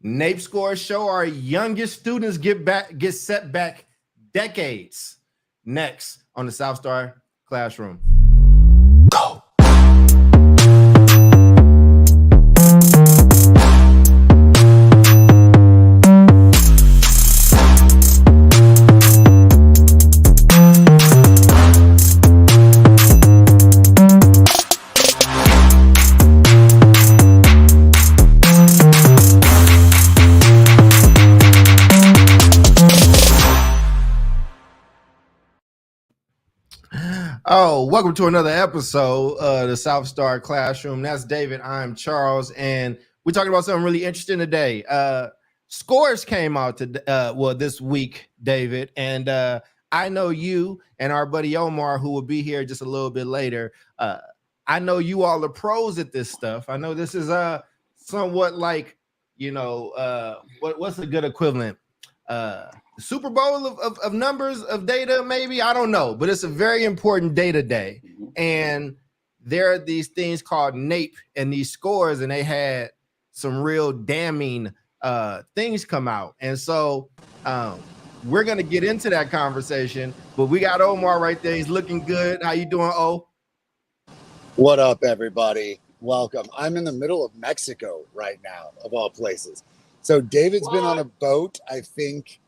NAEP scores show our youngest students get set back decades. Next on the South Star Classroom. Go. Oh, welcome to another episode of the South Star Classroom. That's David. I'm Charles, and we're talking about something really interesting today. Scores came out this week, David, and I know you and our buddy Omar, who will be here just a little bit later. I know you all are pros at this stuff. I know this is somewhat like, what's a good equivalent? Super Bowl of numbers of data, maybe, I don't know, but it's a very important data day, and there are these things called NAEP and these scores, and they had some real damning things come out, and so we're gonna get into that conversation. But we got Omar right there. He's looking good. How you doing, O? What up, everybody? Welcome. I'm in the middle of Mexico right now, of all places. So David's been on a boat, I think.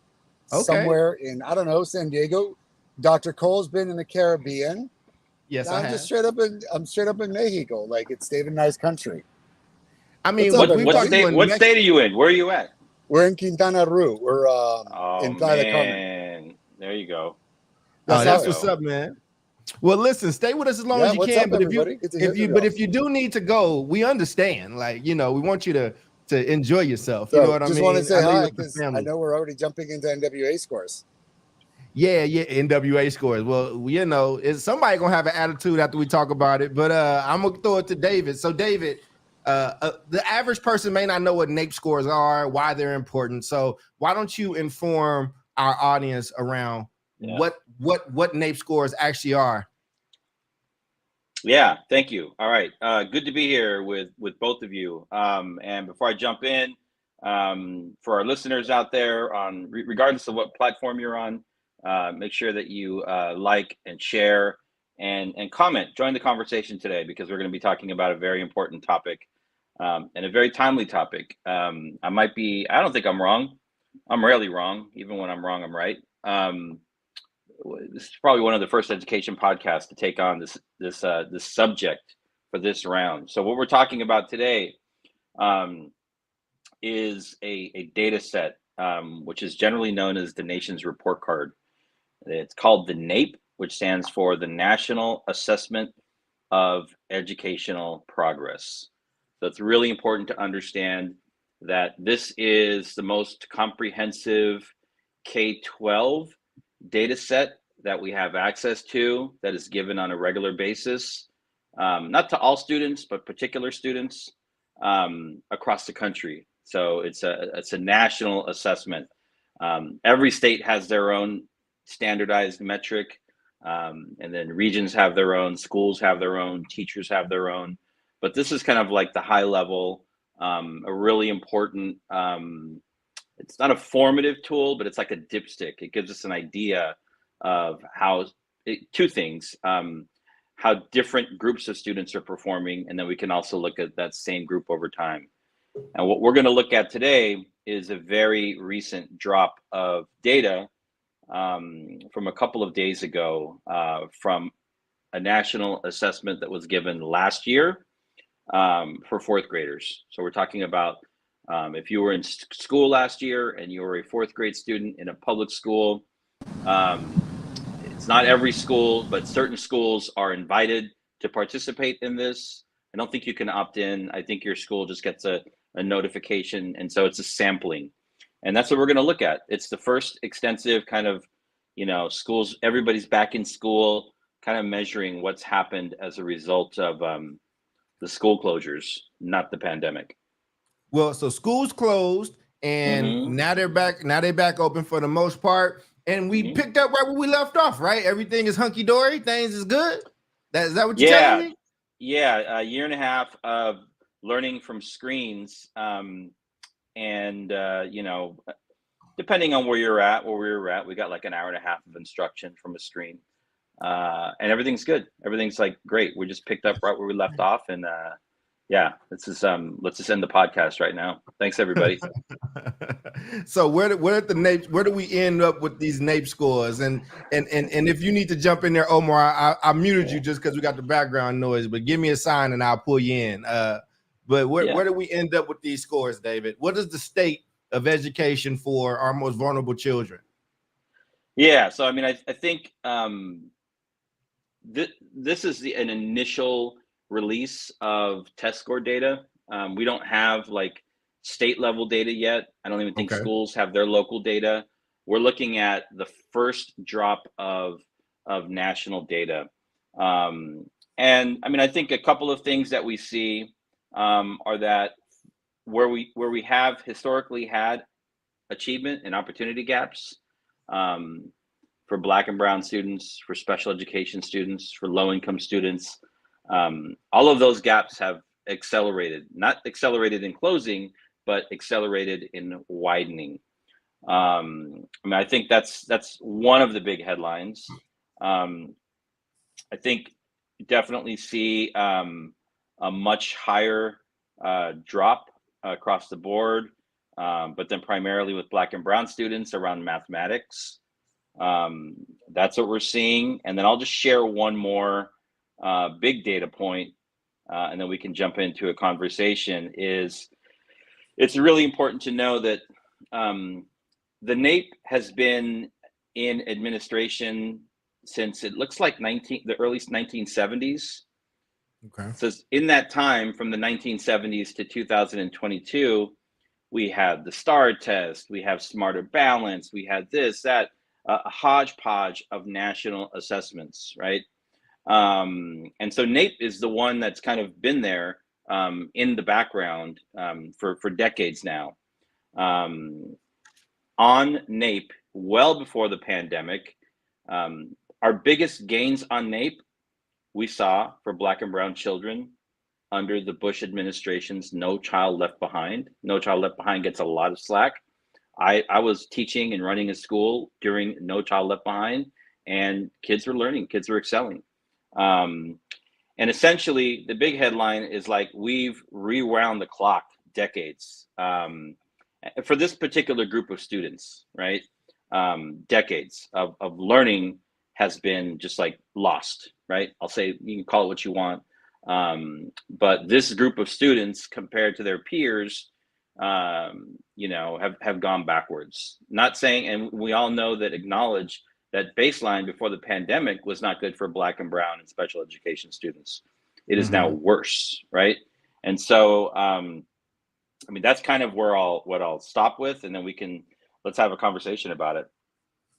Okay. Somewhere in, I don't know, San Diego. Dr. Cole's been in the Caribbean. Yes, I'm straight up in Mexico. Like, it's David Nice country. I mean, what state are you in? Where are you at? We're in Quintana Roo. We're in Playa del Carmen. There you go. That's what's up, man. Well, listen, stay with us as long as you can. But if you do need to go, we understand. Like, we want you to enjoy yourself. So, you know what I mean? Just want to say hi, because I know we're already jumping into NWA scores. Yeah, NWA scores. Well, is somebody gonna have an attitude after we talk about it? But I'm gonna throw it to David. So, David, the average person may not know what NAEP scores are, why they're important. So, why don't you inform our audience around what NAEP scores actually are? Yeah, thank you. All right, good to be here with both of you. And before I jump in, for our listeners out there, regardless of what platform you're on, make sure that you like and share and comment. Join the conversation today, because we're going to be talking about a very important topic and a very timely topic. I don't think I'm wrong. I'm rarely wrong. Even when I'm wrong, I'm right. This is probably one of the first education podcasts to take on this subject for this round. So what we're talking about today is a data set, which is generally known as the nation's report card. It's called the NAEP, which stands for the National Assessment of Educational Progress. So it's really important to understand that this is the most comprehensive K-12 data set that we have access to, that is given on a regular basis, not to all students, but particular students across the country. So it's a national assessment. Every state has their own standardized metric, and then regions have their own, schools have their own, teachers have their own. But this is kind of like the high level, a really important, it's not a formative tool, but it's like a dipstick. It gives us an idea of two things, how different groups of students are performing, and then we can also look at that same group over time. And what we're going to look at today is a very recent drop of data from a couple of days ago from a national assessment that was given last year for fourth graders. So we're talking about if you were in school last year and you were a fourth grade student in a public school, it's not every school, but certain schools are invited to participate in this. I don't think you can opt in. I think your school just gets a notification. And so it's a sampling. And that's what we're going to look at. It's the first extensive kind of, schools, everybody's back in school, kind of measuring what's happened as a result of the school closures, not the pandemic. Well, so schools closed, and now they're back. Now they're back open for the most part. And we picked up right where we left off, right? Everything is hunky-dory. Things is good. Is that what you're telling me? Yeah, a year and a half of learning from screens and you know, depending on where we were at, we got like an hour and a half of instruction from a screen, and everything's good. Everything's like great. We just picked up right where we left off, and yeah, let's just end the podcast right now. Thanks, everybody. So where do we end up with these NAEP scores? And if you need to jump in there, Omar, I muted you just because we got the background noise, but give me a sign and I'll pull you in. But where do we end up with these scores, David? What is the state of education for our most vulnerable children? Yeah, so I mean, I think this is an initial release of test score data. We don't have like state level data yet. I don't even think schools have their local data. We're looking at the first drop of national data. And I mean, I think a couple of things that we see are that where we have historically had achievement and opportunity gaps, for Black and Brown students, for special education students, for low-income students. All of those gaps have accelerated, not accelerated in closing, but accelerated in widening. I mean, I think that's one of the big headlines. I think definitely see a much higher drop across the board, but then primarily with Black and Brown students around mathematics. That's what we're seeing. And then I'll just share one more big data point, and then we can jump into a conversation. It's really important to know that the NAEP has been in administration since it looks like the early 1970s. Okay. So in that time, from the 1970s to 2022, we had the STAR test, we have Smarter Balance, we had this, that, a hodgepodge of national assessments, right? And so NAEP is the one that's kind of been there in the background for decades now. On NAEP, well before the pandemic, our biggest gains on NAEP we saw for Black and Brown children under the Bush administration's No Child Left Behind. No Child Left Behind gets a lot of slack. I was teaching and running a school during No Child Left Behind, and kids were learning, kids were excelling. And essentially, the big headline is like, we've rewound the clock decades for this particular group of students, right? Decades of learning has been just like lost, right? I'll say, you can call it what you want. But this group of students compared to their peers, you know, have gone backwards. Not saying, and we all know that, acknowledge that baseline before the pandemic was not good for Black and Brown and special education students. It is now worse, right? And so, I mean, that's kind of what I'll stop with, and then let's have a conversation about it.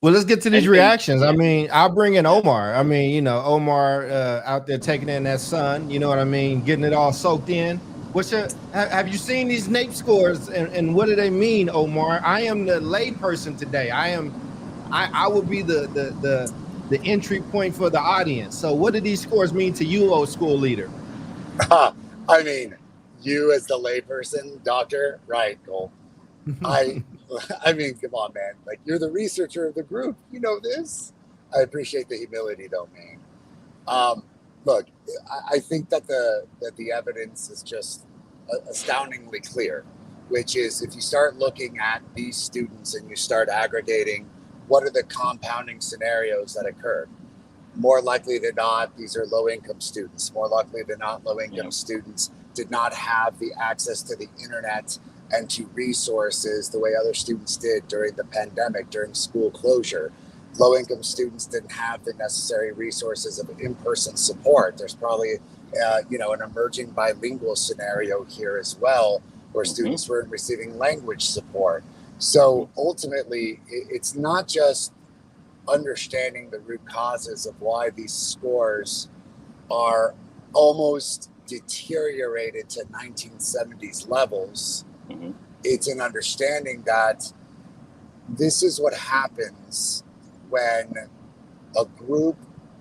Well, let's get to these reactions. I mean, I'll bring in Omar. I mean, you know, Omar out there taking in that sun, you know what I mean, getting it all soaked in. Have you seen these NAEP scores, and what do they mean, Omar? I am the layperson today. I will be the entry point for the audience. So what do these scores mean to you, old school leader? I mean, you as the layperson, doctor, right, Cole? I mean, come on, man. Like, you're the researcher of the group. You know this. I appreciate the humility, though, man. Look, I think that the evidence is just astoundingly clear, which is if you start looking at these students and you start aggregating, what are the compounding scenarios that occur? More likely than not, these are low-income students. More likely than not, low-income students did not have the access to the internet and to resources the way other students did during the pandemic, during school closure. Low-income students didn't have the necessary resources of in-person support. There's probably, you know, an emerging bilingual scenario here as well, where students weren't receiving language support. So ultimately, it's not just understanding the root causes of why these scores are almost deteriorated to 1970s levels. It's an understanding that this is what happens when a group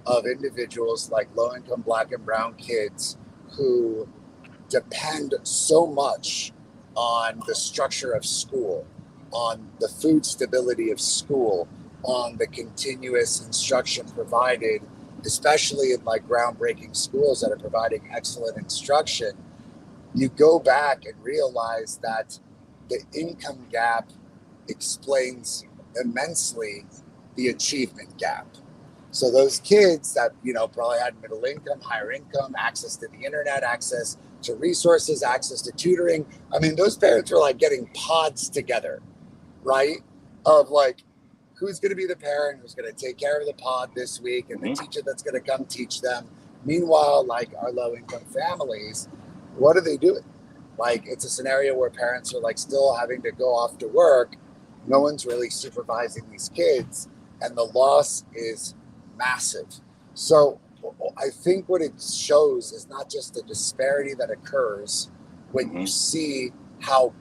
of individuals like low-income Black and Brown kids who depend so much on the structure of school, on the food stability of school, on the continuous instruction provided, especially in like groundbreaking schools that are providing excellent instruction, you go back and realize that the income gap explains immensely the achievement gap. So those kids that, you know, probably had middle income, higher income, access to the internet, access to resources, access to tutoring. I mean, those parents were like getting pods together, right? Of like, who's going to be the parent who's going to take care of the pod this week and the teacher that's going to come teach them. Meanwhile, like our low income families, what are they doing? Like, it's a scenario where parents are like still having to go off to work. No one's really supervising these kids, and the loss is massive. So I think what it shows is not just the disparity that occurs when you see how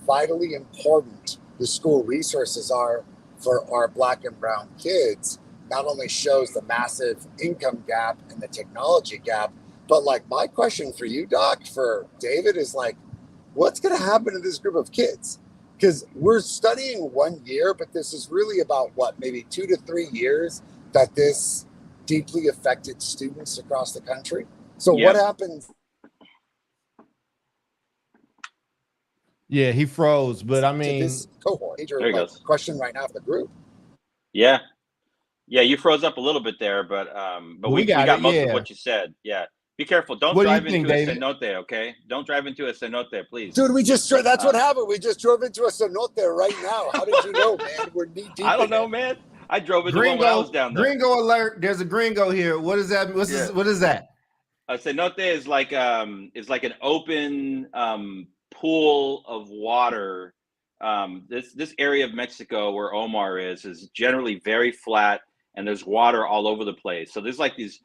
vitally important the school resources are for our Black and brown kids. Not only shows the massive income gap and the technology gap, but like my question for you, Doc, for David is like, what's going to happen to this group of kids? Because we're studying 1 year, but this is really about what, maybe 2 to 3 years that this deeply affected students across the country. So what happens? Yeah, he froze, but I mean, to this cohort. Major there he goes. Question right now for the group. Yeah, you froze up a little bit there, but we got most of what you said. Yeah, be careful. Don't drive into a cenote, okay? Don't drive into a cenote, please. Dude, that's what happened. We just drove into a cenote right now. How did you know, man? We're knee deep. I don't know, man. I drove into one when I was down there. Gringo alert! There's a gringo here. What is that? What is that? A cenote is like an open pool of water. This area of Mexico where Omar is generally very flat, and there's water all over the place. So there's like these.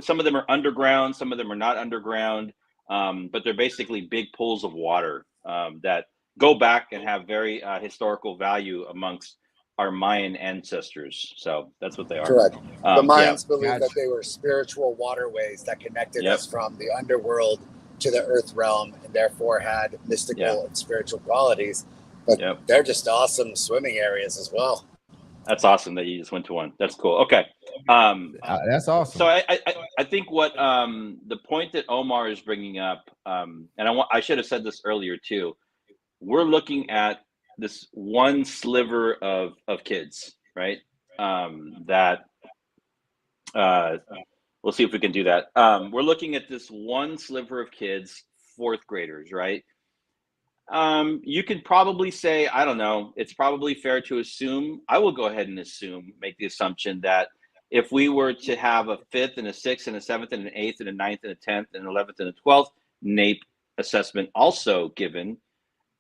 Some of them are underground, some of them are not underground, but they're basically big pools of water that go back and have very historical value amongst our Mayan ancestors. So that's what they are. Correct. The Mayans believed that they were spiritual waterways that connected us from the underworld to the earth realm, and therefore had mystical and spiritual qualities. But they're just awesome swimming areas as well. That's awesome that you just went to one. That's cool. Okay. That's awesome. So I think what the point that Omar is bringing up, and I should have said this earlier too. We're looking at this one sliver of kids, right? That we'll see if we can do that. We're looking at this one sliver of kids, fourth graders, right? You can probably say, I don't know, it's probably fair to assume, I will go ahead and make the assumption that if we were to have a 5th and a 6th and a 7th and an 8th and a 9th and a 10th and an 11th and a 12th NAEP assessment also given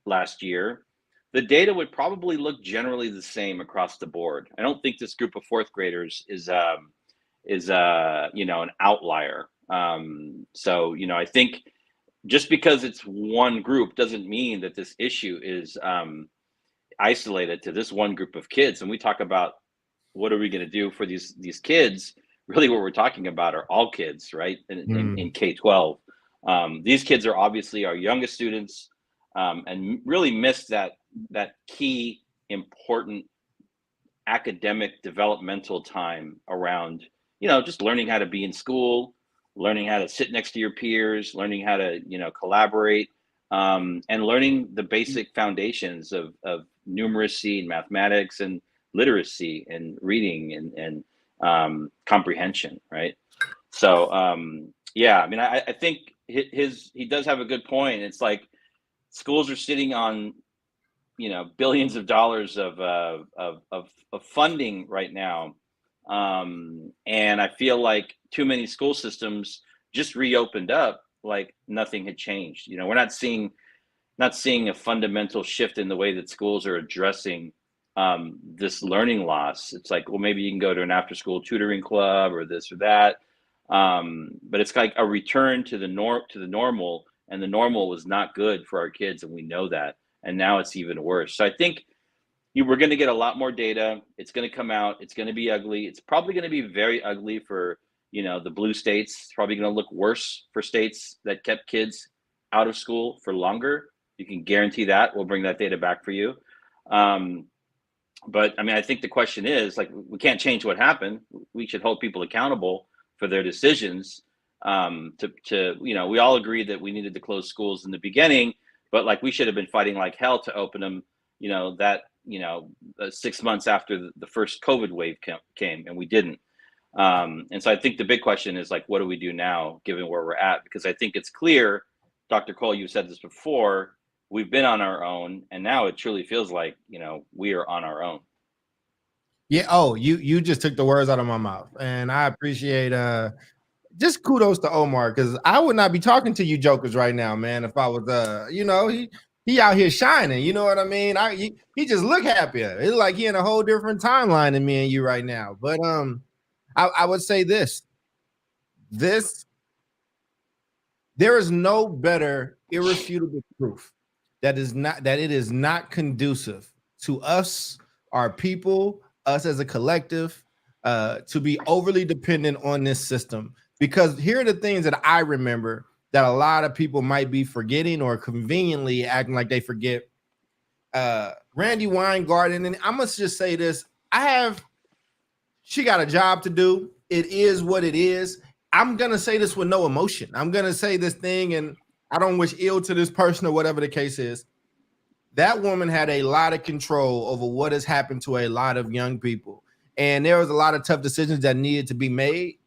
last year, the data would probably look generally the same across the board. I don't think this group of fourth graders is an outlier. So, I think just because it's one group doesn't mean that this issue is isolated to this one group of kids. And we talk about what are we going to do for these kids? Really, what we're talking about are all kids, right? In K-12, these kids are obviously our youngest students, and really missed that key important academic developmental time around just learning how to be in school, learning how to sit next to your peers, learning how to collaborate, and learning the basic foundations of numeracy and mathematics and literacy and reading and comprehension, right? So I think he does have a good point. It's like schools are sitting on billions of dollars of funding right now, and I feel like too many school systems just reopened up like nothing had changed. We're not seeing a fundamental shift in the way that schools are addressing this learning loss. It's like, well, maybe you can go to an after-school tutoring club or this or that, but it's like a return to the normal, and the normal was not good for our kids, and we know that, and now it's even worse. So I think we're going to get a lot more data. It's going to come out. It's going to be ugly. It's probably going to be very ugly for the blue states. It's probably going to look worse for states that kept kids out of school for longer. You can guarantee that. We'll bring that data back for you. But I mean, I think the question is, like, we can't change what happened. We should hold people accountable for their decisions. We all agreed that we needed to close schools in the beginning, but like, we should have been fighting like hell to open them, 6 months after the first COVID wave came, and we didn't. And so I think the big question is, like, what do we do now, given where we're at? Because I think it's clear, Dr. Cole, you've said this before, we've been on our own, and now it truly feels like, we are on our own. Yeah. Oh, you just took the words out of my mouth, and I appreciate just kudos to Omar, because I would not be talking to you jokers right now, man, if I was he out here shining, you know what I mean? He just look happier. It's like he in a whole different timeline than me and you right now. But I would say this there is no better irrefutable proof that it is not conducive to us, our people, us as a collective, to be overly dependent on this system. Because here are the things that I remember that a lot of people might be forgetting or conveniently acting like they forget. Randy Weingarten, and I must just say this, she got a job to do. It is what it is. I'm going to say this with no emotion. I'm going to say this thing, and I don't wish ill to this person or whatever the case is. That woman had a lot of control over what has happened to a lot of young people. And there was a lot of tough decisions that needed to be made.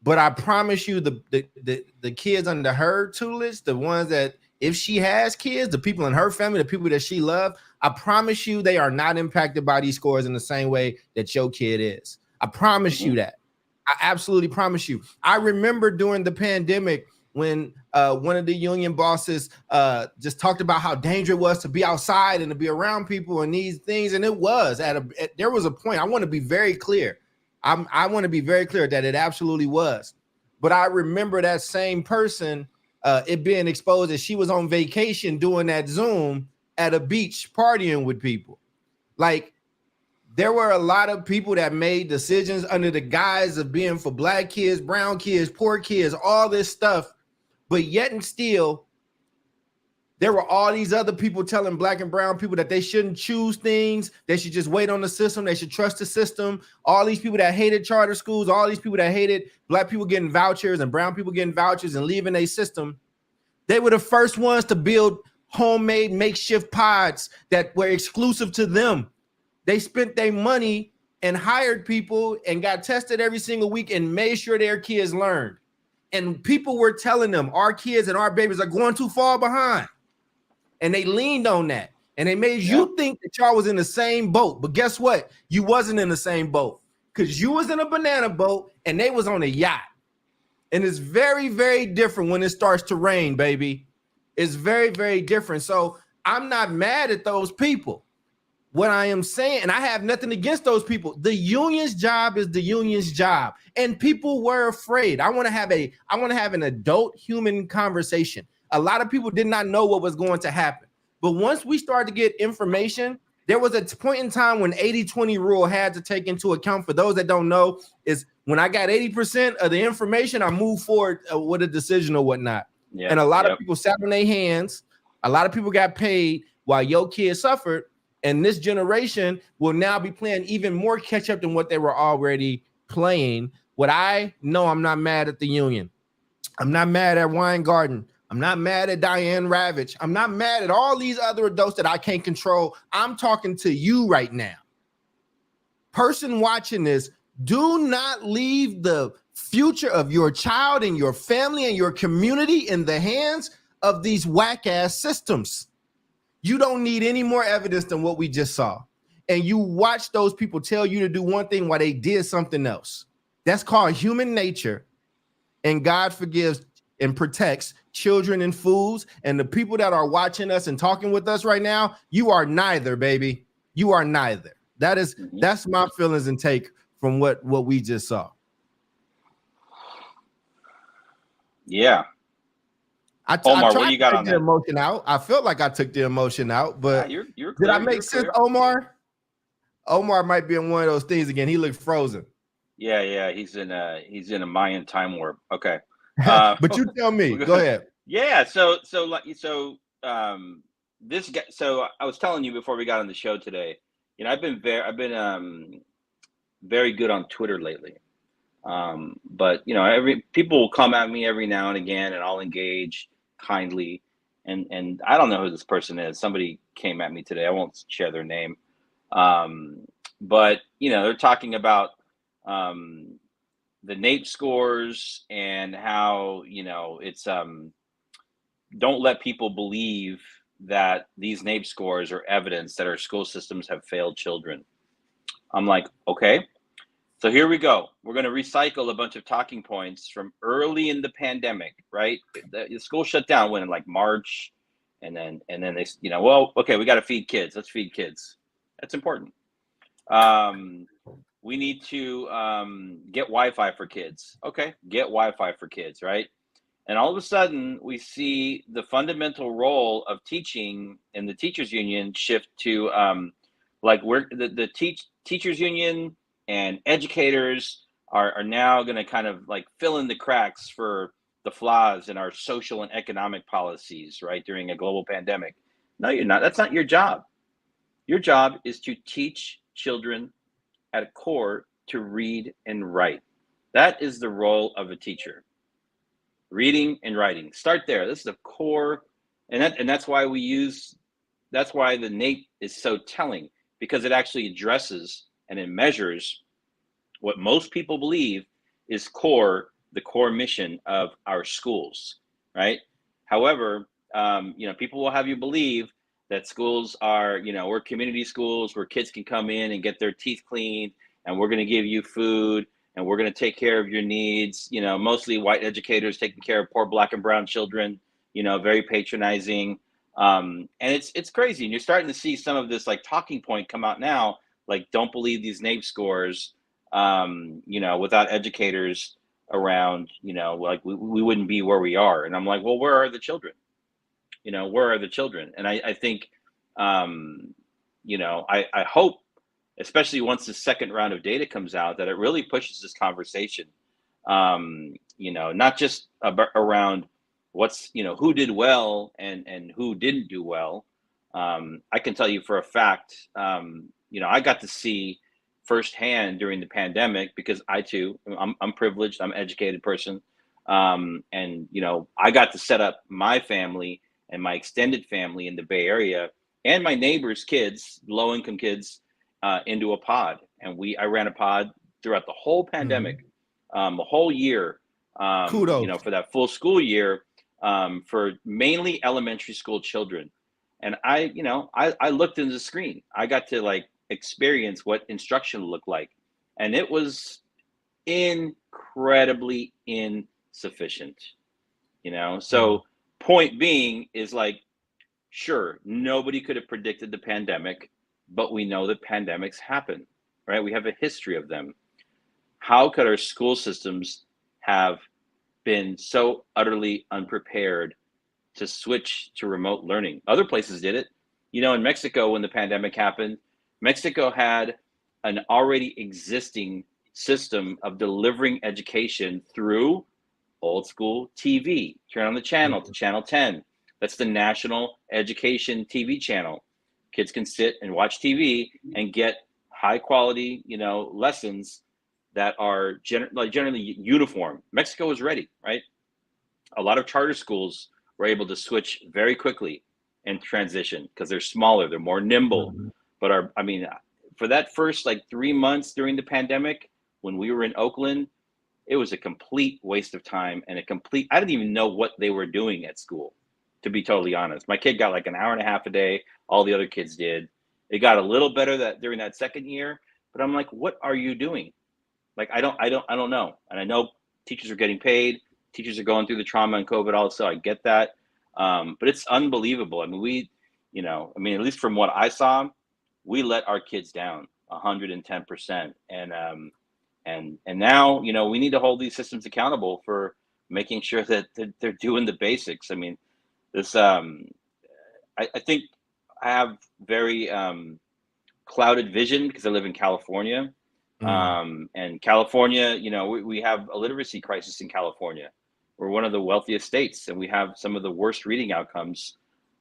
But I promise you, the kids under her tutelage, the ones that, if she has kids, the people in her family, the people that she loves, I promise you they are not impacted by these scores in the same way that your kid is. I promise you that. I absolutely promise you. I remember during the pandemic when one of the union bosses just talked about how dangerous it was to be outside and to be around people and these things. And it was there was a point. I want to be very clear. I want to be very clear that it absolutely was. But I remember that same person, it being exposed that she was on vacation doing that Zoom at a beach partying with people. Like, there were a lot of people that made decisions under the guise of being for black kids, brown kids, poor kids, all this stuff. But yet and still, there were all these other people telling black and brown people that they shouldn't choose things. They should just wait on the system. They should trust the system. All these people that hated charter schools, all these people that hated black people getting vouchers and brown people getting vouchers and leaving a system. They were the first ones to build homemade makeshift pods that were exclusive to them. They spent their money and hired people and got tested every single week and made sure their kids learned. And people were telling them, our kids and our babies are going too far behind. And they leaned on that. And they made you think that y'all was in the same boat. But guess what? You wasn't in the same boat, because you was in a banana boat and they was on a yacht. And it's very, very different when it starts to rain, baby. It's very, very different. So I'm not mad at those people. What I am saying, and I have nothing against those people, the union's job is the union's job. And people were afraid. I want to have an adult human conversation. A lot of people did not know what was going to happen. But once we started to get information, there was a point in time when 80-20 rule had to take into account. For those that don't know, is when I got 80% of the information, I moved forward with a decision or whatnot. Yeah, and a lot of people sat on their hands. A lot of people got paid while your kids suffered. And this generation will now be playing even more catch up than what they were already playing. What I know, I'm not mad at the union. I'm not mad at Weingarten. I'm not mad at Diane Ravitch. I'm not mad at all these other adults that I can't control. I'm talking to you right now. Person watching this, do not leave the future of your child and your family and your community in the hands of these whack-ass systems. You don't need any more evidence than what we just saw. And you watch those people tell you to do one thing while they did something else. That's called human nature. And God forgives and protects children and fools. And the people that are watching us and talking with us right now, you are neither, baby. You are neither. That's my feelings and take from what we just saw. Yeah. Omar, what you got on that? Emotion out. I felt like I took the emotion out, but you're did I make sense, Omar? Omar might be in one of those things again. He looked frozen. Yeah. He's in a Mayan time warp. Okay. But you tell me. Go ahead. Yeah. So this guy. So I was telling you before we got on the show today. You know, I've been very good on Twitter lately. But you know, people will come at me every now and again, and I'll engage kindly. And I don't know who this person is. Somebody came at me today. I won't share their name. But you know, they're talking about the NAEP scores and how, you know, it's don't let people believe that these NAEP scores are evidence that our school systems have failed children. I'm like, okay. So here we go. We're going to recycle a bunch of talking points from early in the pandemic, right? The school shut down when in like March, and then they, you know, well, okay, we got to feed kids. Let's feed kids. That's important. We need to get Wi-Fi for kids. Okay, get Wi-Fi for kids, right? And all of a sudden, we see the fundamental role of teaching in the teachers union shift to like where the teachers union and educators are now going to kind of like fill in the cracks for the flaws in our social and economic policies, right, during a global pandemic. No, you're not. That's not your job. Your job is to teach children at a core to read and write. That is the role of a teacher. Reading and writing. Start there. This is the core, and that's why that's why the NAEP is so telling, because it actually addresses and it measures what most people believe is the core mission of our schools, right? However, you know, people will have you believe that schools are, you know, we're community schools where kids can come in and get their teeth cleaned, and we're going to give you food, and we're going to take care of your needs. You know, mostly white educators taking care of poor Black and brown children. You know, very patronizing, and it's crazy. And you're starting to see some of this like talking point come out now, like don't believe these NAEP scores. You know, without educators around, you know, like we wouldn't be where we are. And I'm like, well, where are the children? You know, where are the children? And I think, you know, I hope, especially once the second round of data comes out, that it really pushes this conversation, you know, not just around what's, you know, who did well and who didn't do well. I can tell you for a fact, you know, I got to see firsthand during the pandemic, because I too, I'm privileged, I'm an educated person. And, you know, I got to set up my family and my extended family in the Bay Area and my neighbors' kids, low-income kids, into a pod. And I ran a pod throughout the whole pandemic, the whole year, Kudos. you know, for that full school year, for mainly elementary school children. And you know, I looked into the screen. I got to like experience what instruction looked like. And it was incredibly insufficient, you know? So point being is like, sure, nobody could have predicted the pandemic, but we know that pandemics happen, right? We have a history of them. How could our school systems have been so utterly unprepared to switch to remote learning? Other places did it. You know, in Mexico, when the pandemic happened, Mexico had an already existing system of delivering education through old school TV. Turn on the channel to channel 10. That's the national education TV channel. Kids can sit and watch TV and get high quality, you know, lessons that are generally uniform. Mexico was ready, right? A lot of charter schools were able to switch very quickly and transition because they're smaller, they're more nimble. But I mean, for that first like 3 months during the pandemic, when we were in Oakland, it was a complete waste of time and I didn't even know what they were doing at school, to be totally honest. My kid got like an hour and a half a day. All the other kids did. It got a little better during that second year, but I'm like, what are you doing? Like, I don't know. And I know teachers are getting paid. Teachers are going through the trauma and COVID also. I get that. But it's unbelievable. I mean, at least from what I saw, we let our kids down 110%. And now, you know, we need to hold these systems accountable for making sure that they're doing the basics. I mean, this, I think I have very clouded vision because I live in California. And California, you know, we have a literacy crisis in California. We're one of the wealthiest states, and we have some of the worst reading outcomes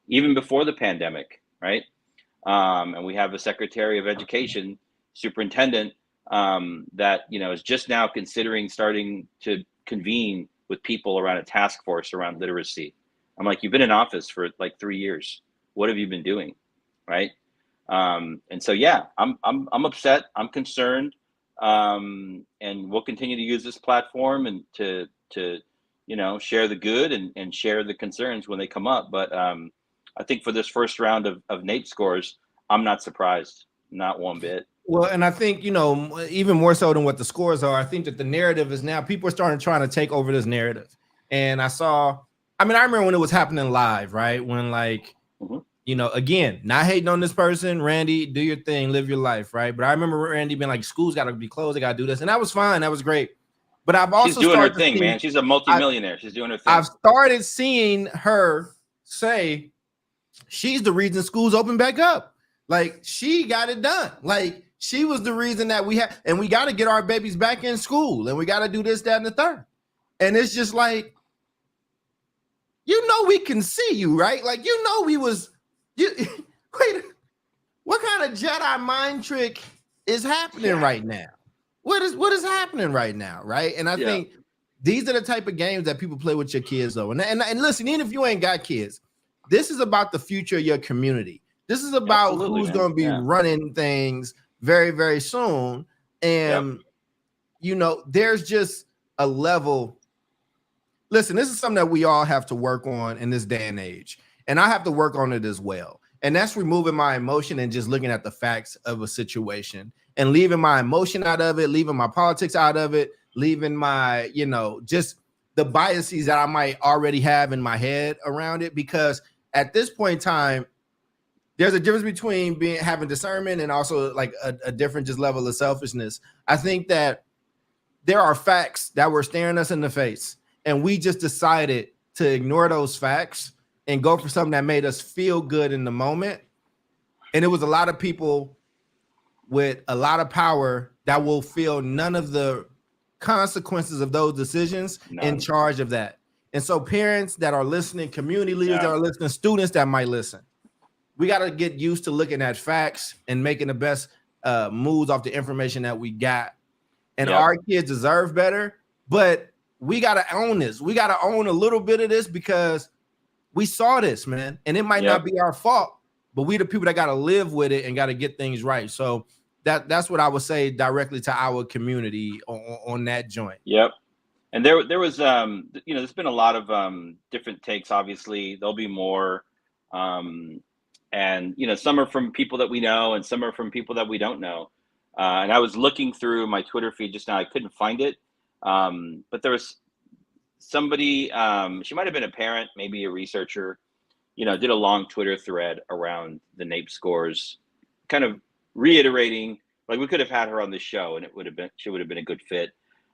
even before the pandemic, right? And we have a Secretary of Education, superintendent, that, you know, is just now considering starting to convene with people around a task force around literacy. I'm like, you've been in office for like 3 years. What have you been doing, right? And so, yeah, I'm upset. I'm concerned, and we'll continue to use this platform and to you know, share the good and share the concerns when they come up. But I think for this first round of NAEP scores, I'm not surprised, not one bit. Well, and I think, you know, even more so than what the scores are, I think that the narrative is now people are starting trying to take over this narrative. And I remember when it was happening live, right? When like, you know, again, not hating on this person, Randy, do your thing, live your life, right? But I remember Randy being like, school's got to be closed, they got to do this. And that was fine. That was great. But I've also she's doing her thing, man. She's a multimillionaire. She's doing her thing. I've started seeing her say she's the reason school's open back up. Like, she got it done. Like, she was the reason that we got to get our babies back in school, and we got to do this, that, and the third. And it's just like, you know, we can see you, right? Like, you know, wait, what kind of Jedi mind trick is happening right now? What is happening right now, right? And I think these are the type of games that people play with your kids, though. And listen, even if you ain't got kids, this is about the future of your community. This is about who's going to be running things very, very soon. And, you know, there's just a level. Listen, this is something that we all have to work on in this day and age. And I have to work on it as well. And that's removing my emotion and just looking at the facts of a situation and leaving my emotion out of it, leaving my politics out of it, leaving my, you know, just the biases that I might already have in my head around it. Because at this point in time, there's a difference between having discernment and also like a different just level of selfishness. I think that there are facts that were staring us in the face, and we just decided to ignore those facts and go for something that made us feel good in the moment. And it was a lot of people with a lot of power that will feel none of the consequences of those decisions in charge of that. And so parents that are listening, community leaders that are listening, students that might listen, we got to get used to looking at facts and making the best moves off the information that we got. And our kids deserve better, but we got to own this. We got to own a little bit of this because we saw this, man. And it might not be our fault, but we the people that got to live with it and got to get things right. So that's what I would say directly to our community on that joint. Yep. And there was, you know, there's been a lot of different takes. Obviously, there'll be more. And, you know, some are from people that we know and some are from people that we don't know. And I was looking through my Twitter feed just now. I couldn't find it. But there was somebody, she might have been a parent, maybe a researcher, you know, did a long Twitter thread around the NAEP scores, kind of reiterating, like, we could have had her on the show and she would have been a good fit.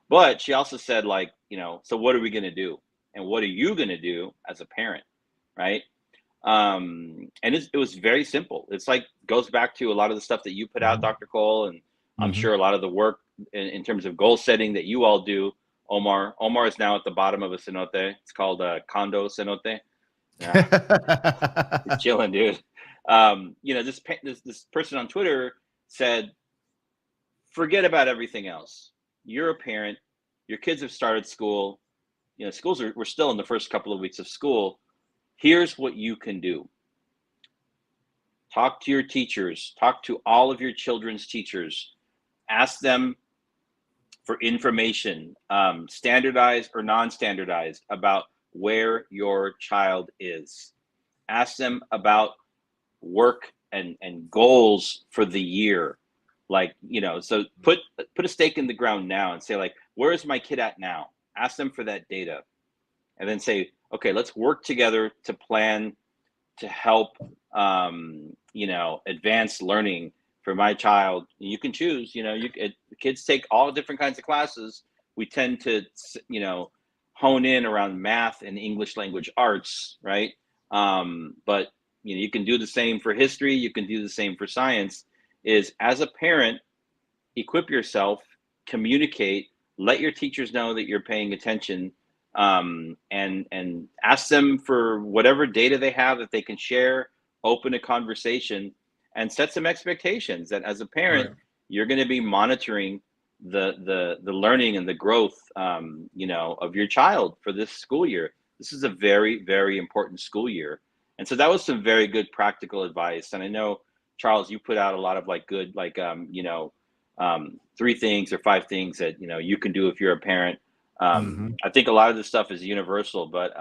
But she also said, like, you know, so what are we going to do? And what are you going to do as a parent? Right. And it was very simple. It's like, goes back to a lot of the stuff that you put out, Dr. Cole, and I'm sure a lot of the work in terms of goal setting that you all do. Omar is now at the bottom of a cenote. It's called a condo cenote. Yeah. He's chilling, dude. You know, this person on Twitter said, forget about everything else. You're a parent. Your kids have started school. You know, we're still in the first couple of weeks of school. Here's what you can do. Talk to your teachers. Talk to all of your children's teachers. Ask them for information, standardized or non-standardized, about where your child is. Ask them about work and goals for the year. Like, you know, so put a stake in the ground now and say, like, where is my kid at now? Ask them for that data. And then say, okay, let's work together to plan to help, you know, advance learning for my child. You can choose, you know, kids take all different kinds of classes. We tend to, you know, hone in around math and English language arts, right? But, you know, you can do the same for history. You can do the same for science. Is, as a parent, equip yourself, communicate, let your teachers know that you're paying attention, and ask them for whatever data they have that they can share, open a conversation, and set some expectations that as a parent, Right. you're going to be monitoring the learning and the growth, of your child for this school year. This is a very, very important school year. And so that was some very good practical advice. And I know, Charles, you put out a lot of good, 3 things or 5 things that, you can do if you're a parent. Mhm. I think a lot of this stuff is universal, but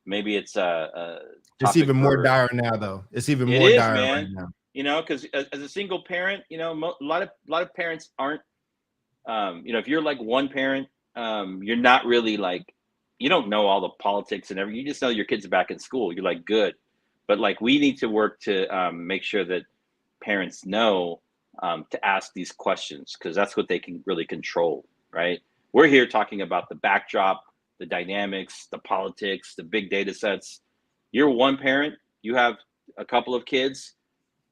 maybe it's a It's topic even more for. dire now, though. It's even It more is, dire right man. now. Because as a single parent, a lot of parents aren't. If you're like one parent, you're not really you don't know all the politics and everything. You just know your kid's back in school. You're like, good. But we need to work to make sure that parents know to ask these questions, because that's what they can really control, right? We're here talking about the backdrop, the dynamics, the politics, the big data sets. You're one parent, you have a couple of kids.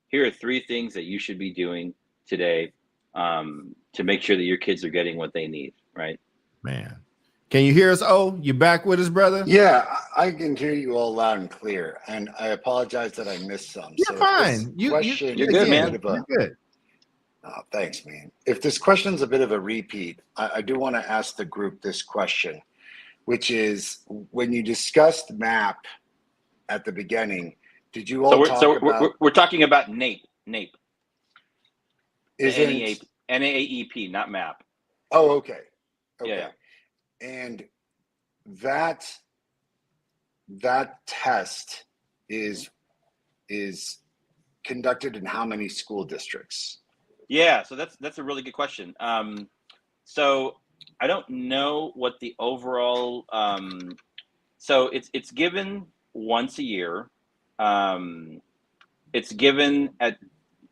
Here are 3 things that you should be doing today to make sure that your kids are getting what they need, right? Man. Can you hear us? Oh, you back with us, brother? Yeah, I can hear you all loud and clear, and I apologize that I missed some. You're So if this fine. question You're is good, a bit man. Again, of you're a good. oh, thanks, man. If this question's a bit of a repeat, I do want to ask the group this question, which is when you discussed MAP at the beginning, did you So all we're talk so we're, about we're talking about NAEP, the isn't NAEP, not MAP. oh okay. Yeah. Okay. And that that test is conducted in how many school districts? Yeah, so that's a really good question. So I don't know what the overall. So it's given once a year. Um, it's given at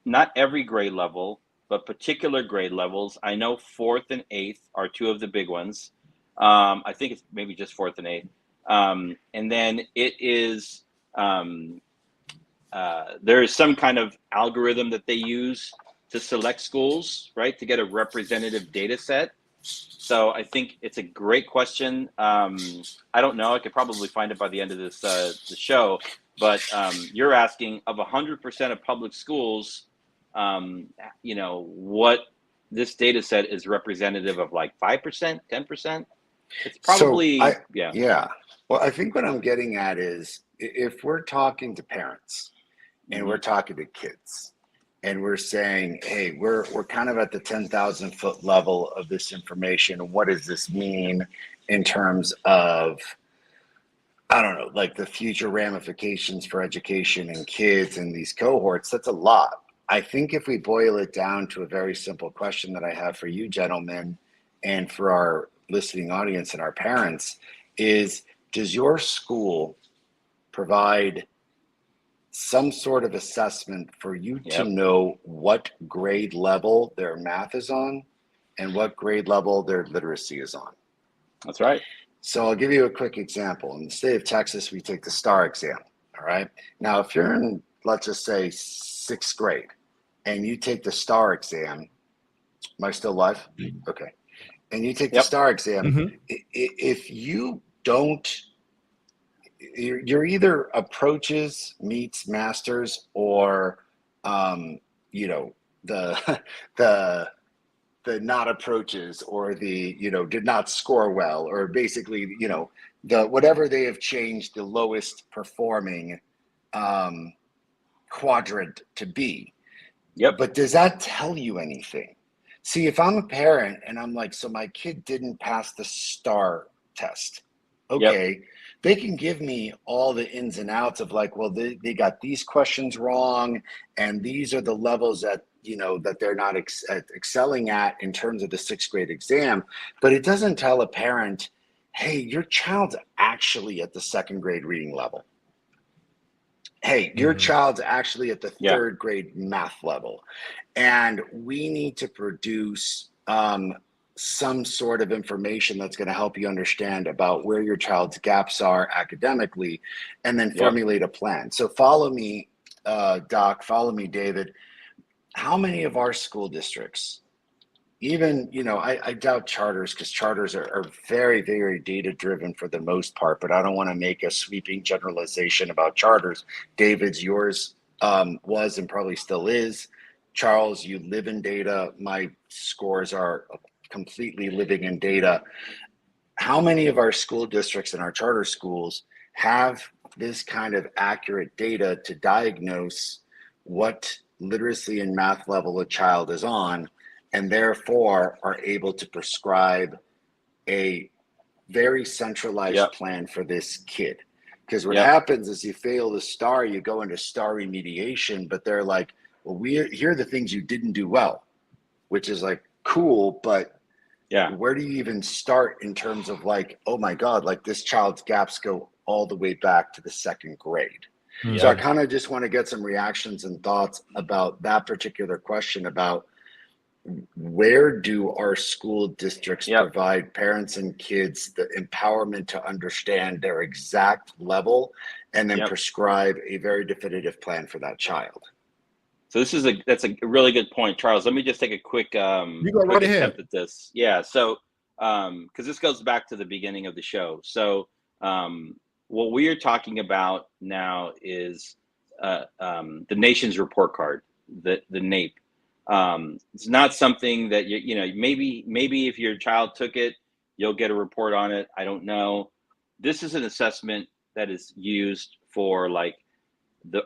not every grade level, but particular grade levels. I know fourth and eighth are 2 of the big ones. I think it's maybe just fourth and eighth. And then it is there is some kind of algorithm that they use to select schools, right, to get a representative data set. So I think it's a great question. I don't know. I could probably find it by the end of this the show. But you're asking of 100% of public schools, what this data set is representative of, 5%, 10%. It's So probably, yeah. yeah. Well, I think what I'm getting at is if we're talking to parents and we're Mm-hmm. talking to kids and we're saying, hey, we're kind of at the 10,000-foot level of this information. What does this mean in terms of, I don't know, like the future ramifications for education and kids and these cohorts? That's a lot. I think if we boil it down to a very simple question that I have for you gentlemen and for our listening audience and our parents is, does your school provide some sort of assessment for you to Yep. know what grade level their math is on and what grade level their literacy is on? That's right. So I'll give you a quick example. In the state of Texas, we take the STAR exam. All right. Now, if you're in, let's just say, 6th grade and you take the STAR exam, am I still live? Okay. And you take the Yep. STAR exam, Mhm. if you don't, you're either approaches meets masters, or the the the not approaches, or the did not score well, or basically the whatever they have changed the lowest performing quadrant to be. Yep. But does that tell you anything? See, if I'm a parent and I'm like, so my kid didn't pass the STAR test, Yep. okay, they can give me all the ins and outs of like, well, they got these questions wrong, and these are the levels that that they're not excelling at in terms of the 6th grade exam. But it doesn't tell a parent, hey, your child's actually at the 2nd grade reading level. Hey, your Mhm. child's actually at the Yeah. 3rd grade math level. And we need to produce some sort of information that's going to help you understand about where your child's gaps are academically, and then Yep. formulate a plan. So follow me, Doc, follow me, David. How many of our school districts, even, I doubt charters, because charters are very, very data driven for the most part, but I don't want to make a sweeping generalization about charters. David's, yours was and probably still is. Charles, you live in data. My scores are completely living in data. How many of our school districts and our charter schools have this kind of accurate data to diagnose what literacy and math level a child is on, and therefore are able to prescribe a very centralized plan for this kid? Because what happens is you fail the STAR, you go into STAR remediation, but they're like, well, here are the things you didn't do well, which is like cool, but where do you even start in terms of like, oh my God, like this child's gaps go all the way back to the second grade. So I kind of just want to get some reactions and thoughts about that particular question about where do our school districts provide parents and kids the empowerment to understand their exact level and then prescribe a very definitive plan for that child. So that's a really good point, Charles. Let me just take a quick quick attempt at this. Yeah. So because this goes back to the beginning of the show. So what we are talking about now is the nation's report card, the NAEP. It's not something that maybe if your child took it, you'll get a report on it. I don't know. This is an assessment that is used for like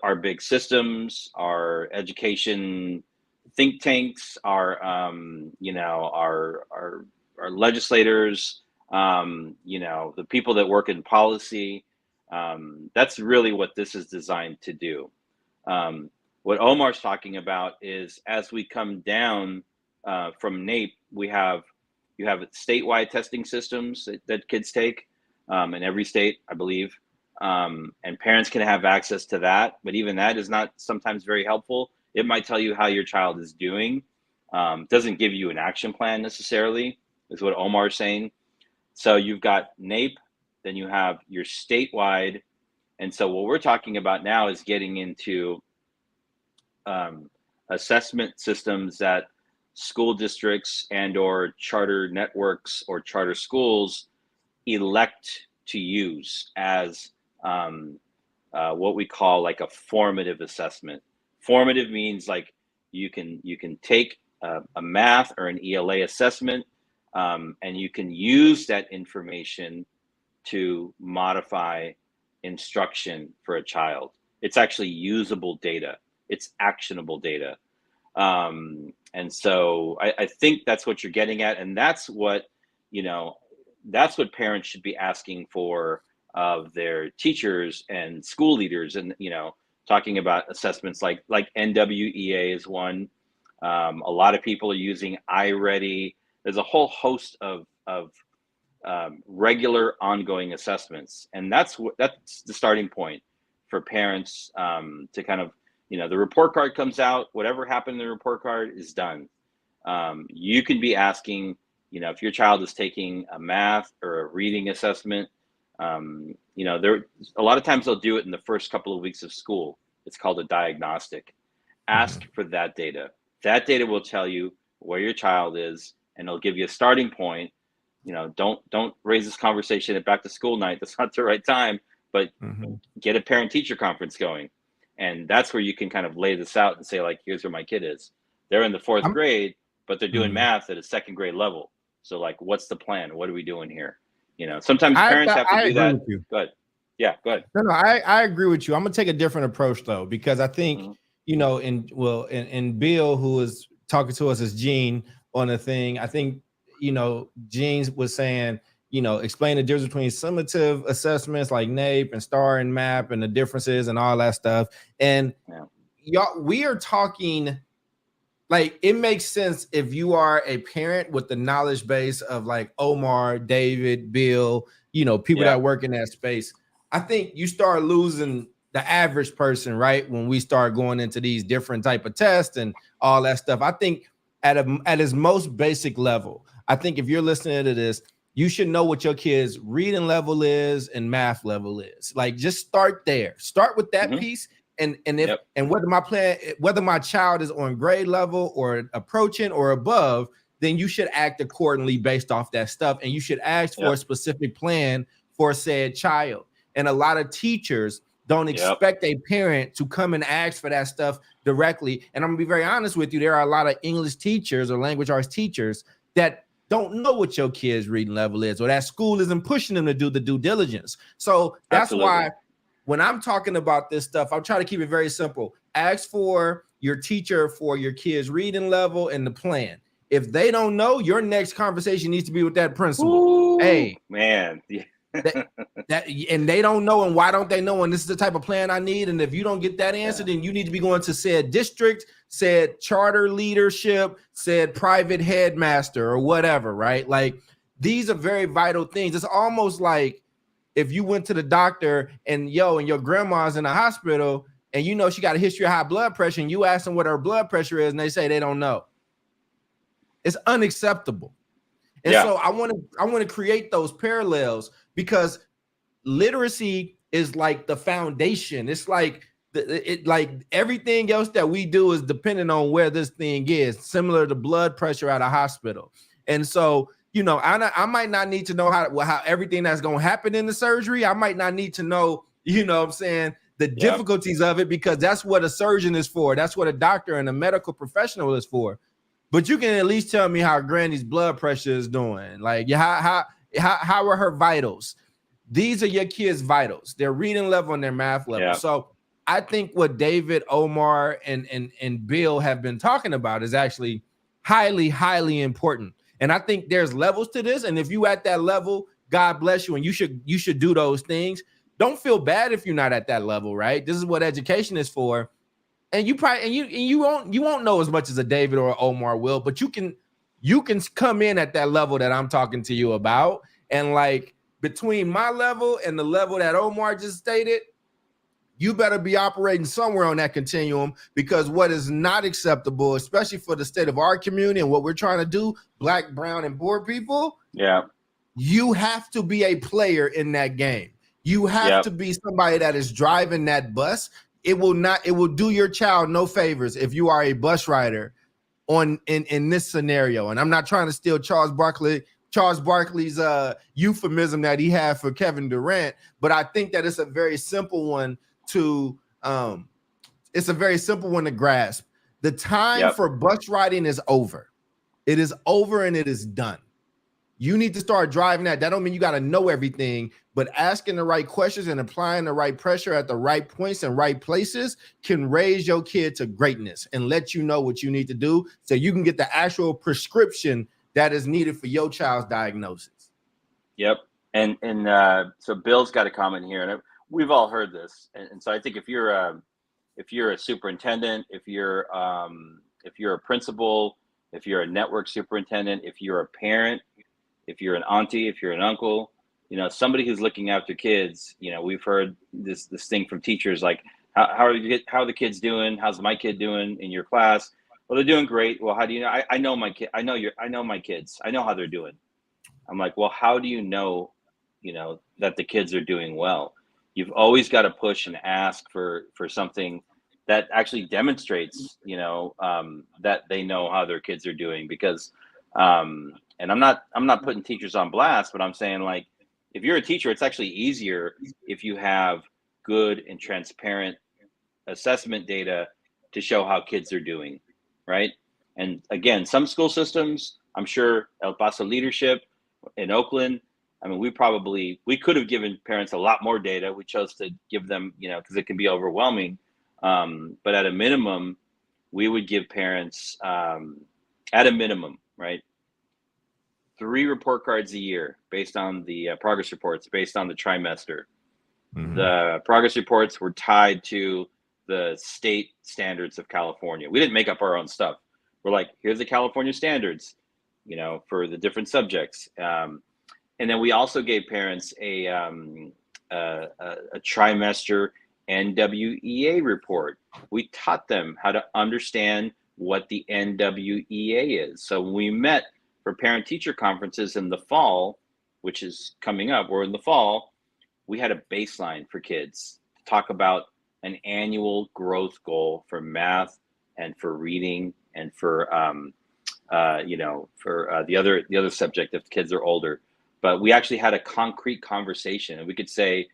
our big systems, our education think tanks, our legislators, the people that work in policy. That's really what this is designed to do. What Omar's talking about is as we come down from NAEP, you have statewide testing systems that kids take in every state, I believe. And parents can have access to that, but even that is not sometimes very helpful. It might tell you how your child is doing. Doesn't give you an action plan necessarily, is what Omar's saying. So you've got NAEP, then you have your statewide. And so what we're talking about now is getting into assessment systems that school districts and or charter networks or charter schools elect to use as what we call like a formative assessment. Formative means like you can take a math or an ELA assessment, and you can use that information to modify instruction for a child. It's actually usable data. It's actionable data. And so I think that's what you're getting at. And that's what parents should be asking for of their teachers and school leaders. And, talking about assessments like NWEA is one. A lot of people are using iReady. There's a whole host of regular ongoing assessments. And that's the starting point for parents to kind of, the report card comes out, whatever happened in the report card is done. You can be asking, if your child is taking a math or a reading assessment, there a lot of times they'll do it in the first couple of weeks of school. It's called a diagnostic. Ask for that data. That data will tell you where your child is, and it'll give you a starting point. Don't raise this conversation at back to school night. That's not the right time, but get a parent teacher conference going. And that's where you can kind of lay this out and say, like, here's where my kid is. They're in the fourth grade, but they're doing math at a second grade level. So like, what's the plan? What are we doing here? Sometimes parents have to do that. Go ahead. Yeah, go ahead. No, I agree with you. I'm gonna take a different approach though, because I think, in Bill, who was talking to us as Gene on the thing, I think, Gene was saying, explain the difference between summative assessments like NAEP and STAR and MAP and the differences and all that stuff. And we are talking, like, it makes sense if you are a parent with the knowledge base of like Omar, David, Bill, people that work in that space. I think you start losing the average person, right? When we start going into these different type of tests and all that stuff. I think at its most basic level, I think if you're listening to this, you should know what your kid's reading level is and math level is. Like, just start there. Start with that piece. And whether my child is on grade level or approaching or above, then you should act accordingly based off that stuff. And you should ask for a specific plan for said child. And a lot of teachers don't expect a parent to come and ask for that stuff directly. And I'm gonna be very honest with you, there are a lot of English teachers or language arts teachers that don't know what your kid's reading level is, or that school isn't pushing them to do the due diligence. So that's why when I'm talking about this stuff, I'm trying to keep it very simple. Ask for your teacher for your kid's reading level and the plan. If they don't know, your next conversation needs to be with that principal. Ooh, hey, man. and they don't know, and why don't they know? And this is the type of plan I need. And if you don't get that answer, then you need to be going to said district, said charter leadership, said private headmaster, or whatever, right? Like, these are very vital things. It's almost like if you went to the doctor and your grandma's in the hospital and you know she got a history of high blood pressure, and you ask them what her blood pressure is and they say they don't know. It's unacceptable. And so I want to create those parallels, because literacy is like the foundation. It's like like everything else that we do is dependent on where this thing is, similar to blood pressure at a hospital. And so, I might not need to know how everything that's going to happen in the surgery. I might not need to know, what I'm saying, the difficulties of it, because that's what a surgeon is for. That's what a doctor and a medical professional is for. But you can at least tell me how Granny's blood pressure is doing. Like, how are her vitals? These are your kids' vitals, their reading level and their math level. So I think what David, Omar, and Bill have been talking about is actually highly, highly important. And I think there's levels to this. And if you at that level, God bless you, and you should do those things. Don't feel bad if you're not at that level, right? This is what education is for. And you probably you won't know as much as a David or Omar will, but you can come in at that level that I'm talking to you about. And like, between my level and the level that Omar just stated, you better be operating somewhere on that continuum, because what is not acceptable, especially for the state of our community and what we're trying to do, Black, brown, and poor people, you have to be a player in that game. You have to be somebody that is driving that bus. It will do your child no favors if you are a bus rider in this scenario. And I'm not trying to steal Charles Barkley's euphemism that he had for Kevin Durant, but I think that it's a very simple one to grasp. The time for bus riding is over. It is over and it is done. You need to start driving that. That don't mean you got to know everything, but asking the right questions and applying the right pressure at the right points and right places can raise your kid to greatness and let you know what you need to do so you can get the actual prescription that is needed for your child's diagnosis. And so Bill's got a comment here, and we've all heard this. And so I think if you're a superintendent, if you're a principal, if you're a network superintendent, if you're a parent, if you're an auntie, if you're an uncle, somebody who's looking after kids, we've heard this thing from teachers, like, how are the kids doing? How's my kid doing in your class? Well, they're doing great. Well, how do you know? I know my kid. I know my kids. I know how they're doing. I'm like, well, how do you know, that the kids are doing well? You've always got to push and ask for something that actually demonstrates, that they know how their kids are doing, because, and I'm not putting teachers on blast, but I'm saying, like, if you're a teacher, it's actually easier if you have good and transparent assessment data to show how kids are doing, right? And again, some school systems, I'm sure El Paso leadership in Oakland, I mean, we could have given parents a lot more data. We chose to give them, because it can be overwhelming. But at a minimum, we would give parents, at a minimum, right, 3 report cards a year based on the progress reports, based on the trimester. Mm-hmm. The progress reports were tied to the state standards of California. We didn't make up our own stuff. We're like, here's the California standards, for the different subjects. And then we also gave parents a trimester NWEA report. We taught them how to understand what the NWEA is. So when we met for parent-teacher conferences in the fall, which is coming up, we're in the fall, we had a baseline for kids to talk about an annual growth goal for math and for reading and for for the other subject if kids are older. But we actually had a concrete conversation, and we could say,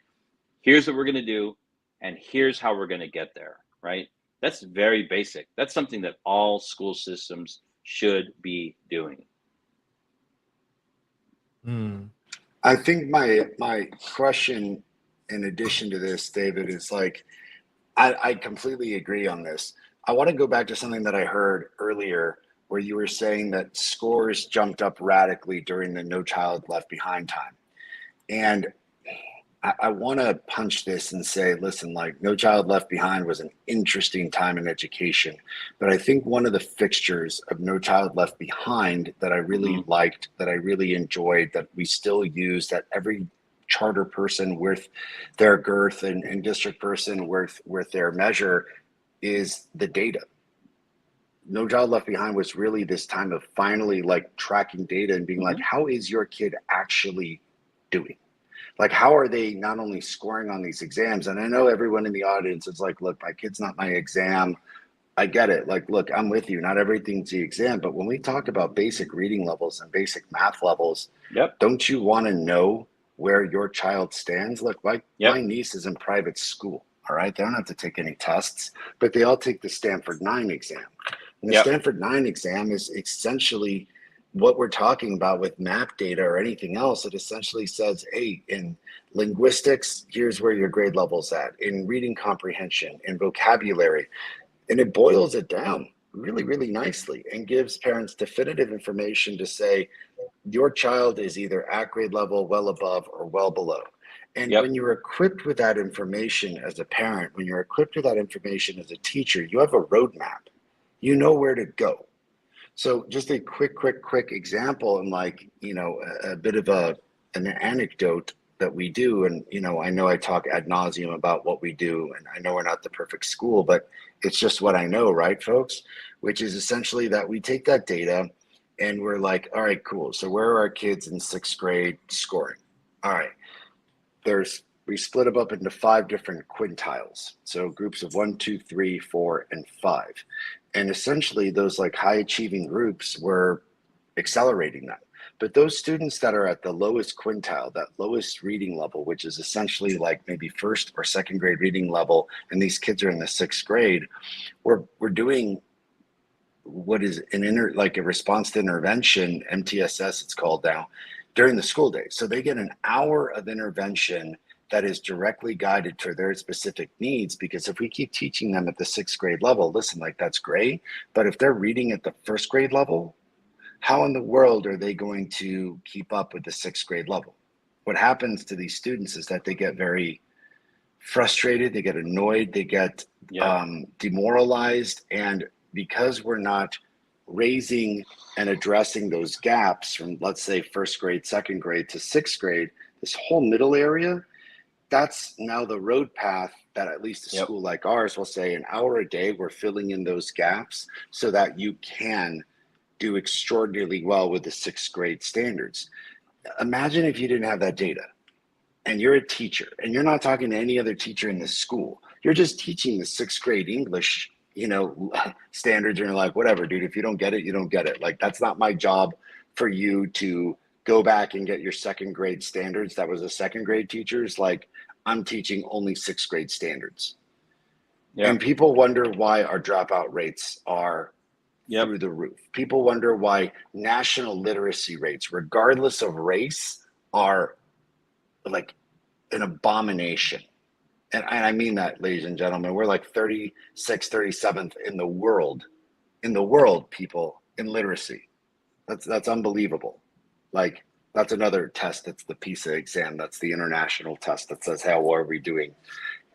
here's what we're going to do, and here's how we're going to get there, right? That's very basic. That's something that all school systems should be doing. I think my question, in addition to this, David, is like, I completely agree on this. I want to go back to something that I heard earlier where you were saying that scores jumped up radically during the No Child Left Behind time. And I want to punch this and say, listen, like No Child Left Behind was an interesting time in education. But I think one of the fixtures of No Child Left Behind that I really liked, that I really enjoyed, that we still use, that every charter person worth their girth and district person worth their measure is the data. No Child Left Behind was really this time of finally like tracking data and being like, how is your kid actually doing? Like, how are they not only scoring on these exams? And I know everyone in the audience is like, look, my kid's not my exam. I get it. Like, look, I'm with you. Not everything's the exam. But when we talk about basic reading levels and basic math levels, don't you want to know where your child stands? Look, my niece is in private school. All right. They don't have to take any tests, but they all take the Stanford 9 exam. And the Stanford 9 exam is essentially what we're talking about with map data or anything else. It essentially says, hey, in linguistics, here's where your grade level's at, in reading comprehension, in vocabulary. And it boils it down really, really nicely and gives parents definitive information to say, your child is either at grade level, well above, or well below. And when you're equipped with that information as a parent, when you're equipped with that information as a teacher, you have a roadmap. You know where to go. So just a quick example, and like, a bit of an anecdote that we do. And, I know I talk ad nauseum about what we do, and I know we're not the perfect school, but it's just what I know, right, folks? Which is essentially that we take that data and we're like, all right, cool. So where are our kids in 6th grade scoring? All right. We split them up into 5 different quintiles. So groups of 1, 2, 3, 4, and 5. And essentially those like high achieving groups were accelerating them. But those students that are at the lowest quintile, that lowest reading level, which is essentially like maybe 1st or 2nd grade reading level, and these kids are in the 6th grade, we're doing what is a response to intervention, MTSS it's called now, during the school day. So they get an hour of intervention that is directly guided to their specific needs. Because if we keep teaching them at the 6th grade level, listen, like that's great. But if they're reading at the 1st grade level, how in the world are they going to keep up with the 6th grade level? What happens to these students is that they get very frustrated, they get annoyed, they get demoralized. And because we're not raising and addressing those gaps from, let's say, 1st grade, 2nd grade to 6th grade, this whole middle area, that's now the road path that at least a school like ours will say an hour a day, we're filling in those gaps so that you can do extraordinarily well with the 6th grade standards. Imagine if you didn't have that data and you're a teacher and you're not talking to any other teacher in the school. You're just teaching the 6th grade English, standards, and you're like, whatever, dude, if you don't get it, you don't get it. Like, that's not my job for you to go back and get your 2nd grade standards. That was a 2nd grade teacher's. Like, I'm teaching only 6th grade standards. And people wonder why our dropout rates are through the roof. People wonder why national literacy rates, regardless of race, are like an abomination. And I mean that, ladies and gentlemen. We're like 36th, 37th in the world, people, in literacy. That's unbelievable. Like, that's another test. That's the PISA exam. That's the international test that says how well are we doing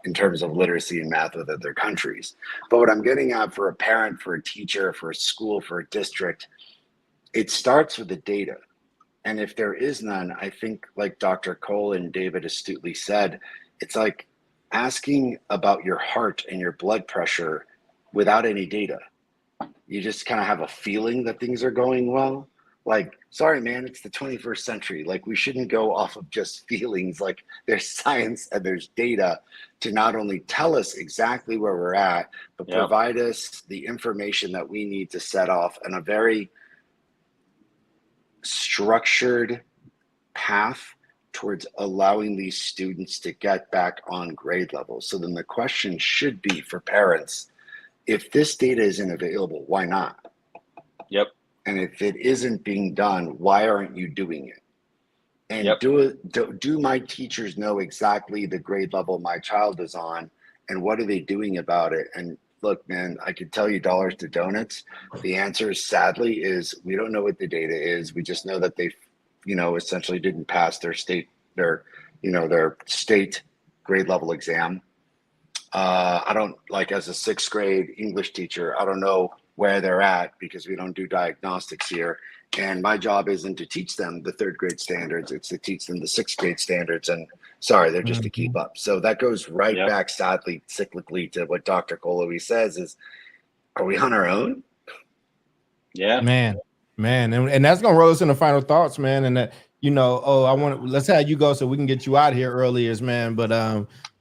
in terms of literacy and math with other countries. But what I'm getting at, for a parent, for a teacher, for a school, for a district, it starts with the data. And if there is none, I think, like Dr. Cole and David astutely said, it's like asking about your heart and your blood pressure without any data. You just kind of have a feeling that things are going well. Like, sorry, man, it's the 21st century. Like, we shouldn't go off of just feelings. Like, there's science and there's data to not only tell us exactly where we're at, but provide us the information that we need to set off on a very structured path towards allowing these students to get back on grade level. So then the question should be for parents, if this data isn't available, why not? Yep. And if it isn't being done, why aren't you doing it? And do my teachers know exactly the grade level my child is on, and what are they doing about it? And look, man, I could tell you dollars to donuts. The answer, sadly, is we don't know what the data is. We just know that they, essentially didn't pass their state grade level exam. I don't, like, as a 6th grade English teacher, I don't know where they're at because we don't do diagnostics here. And my job isn't to teach them the 3rd grade standards, it's to teach them the 6th grade standards. And sorry, they're just to keep up. So that goes right back, sadly, cyclically, to what Dr. Cole always says is, are we on our own? Yeah, man. And that's going to roll us into final thoughts, man. And that, let's have you go so we can get you out here earlier, man. But,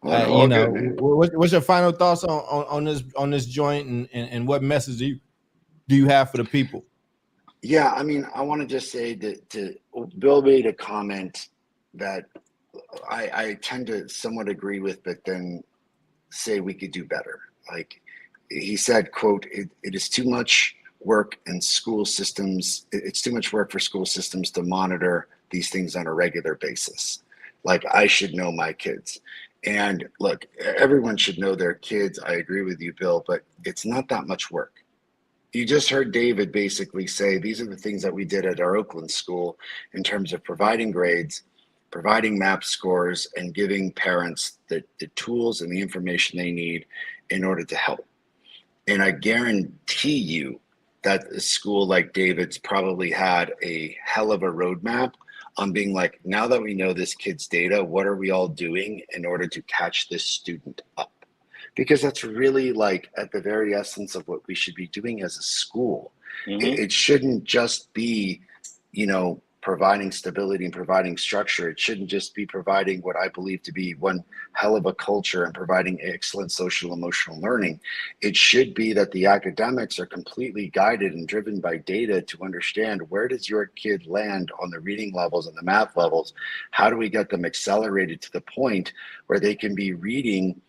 what's your final thoughts on this joint, and what message do you have for the people? Yeah, I mean, I want to just say that to Bill made a comment that I tend to somewhat agree with, but then say we could do better. Like he said, quote, it is too much work in school systems. It's too much work for school systems to monitor these things on a regular basis. Like, I should know my kids. And look, everyone should know their kids. I agree with you, Bill, but it's not that much work. You just heard David basically say these are the things that we did at our Oakland school in terms of providing grades, providing MAP scores, and giving parents the tools and the information they need in order to help. And I guarantee you that a school like David's probably had a hell of a roadmap on being like, now that we know this kid's data, what are we all doing in order to catch this student up? Because that's really, like, at the very essence of what we should be doing as a school. It shouldn't just be, providing stability and providing structure. It shouldn't just be providing what I believe to be one hell of a culture and providing excellent social emotional learning. It should be that the academics are completely guided and driven by data to understand, where does your kid land on the reading levels and the math levels? How do we get them accelerated to the point where they can be reading